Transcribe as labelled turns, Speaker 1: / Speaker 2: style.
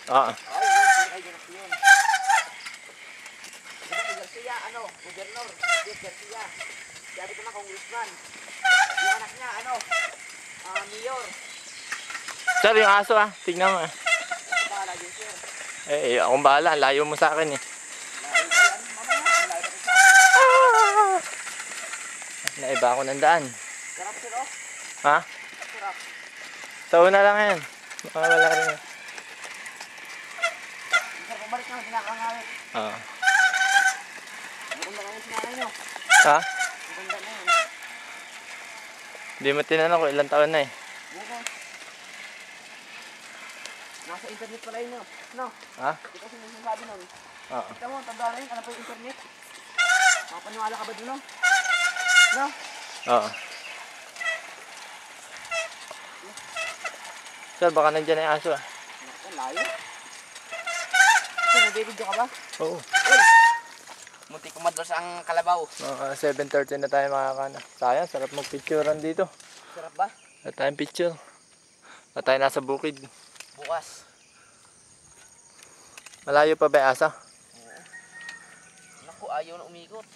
Speaker 1: Oo.
Speaker 2: Ay, yun, yun. Garcia, ano, Gobernador, Jeff Garcia. Sabi ko na congressman. Yung anak niya, ano, mayor.
Speaker 1: Sir, yung aso tignan mo
Speaker 2: Bahala yun, sir.
Speaker 1: akong bahala, layo mo sa akin Naiba ako ng daan.
Speaker 2: Sarap, sir, oh.
Speaker 1: Ha?
Speaker 2: Sarap.
Speaker 1: Sa una lang yan. Makawala rin yan.
Speaker 2: Sir, pabalik na, pinakangawit.
Speaker 1: Oo.
Speaker 2: Maganda kayo sinanay nyo.
Speaker 1: Ha?
Speaker 2: Maganda na yun.
Speaker 1: Hindi mo tinanong ko ilang taon na
Speaker 2: Buko. Nasa internet pala yun, no? No?
Speaker 1: Ha?
Speaker 2: Ito kasi nagsasabi nun.
Speaker 1: Oo.
Speaker 2: Kita mo, tanda na yun, ano pa yung internet? Makapaniwala ka ba dun, no? No?
Speaker 1: Oo. Sir, baka nandyan na yung aso
Speaker 2: Naku, layo. Sir, nag-video ka ba?
Speaker 1: Oo.
Speaker 2: Uy! Munti ko madlos ang kalabaw.
Speaker 1: Mga 7:30 na tayo makakana. Sayang, sarap magpicturean dito.
Speaker 2: Sarap ba?
Speaker 1: Wala tayong picture. Wala tayo nasa bukid.
Speaker 2: Bukas.
Speaker 1: Malayo pa ba yung asa?
Speaker 2: Naku, ayaw na umikot.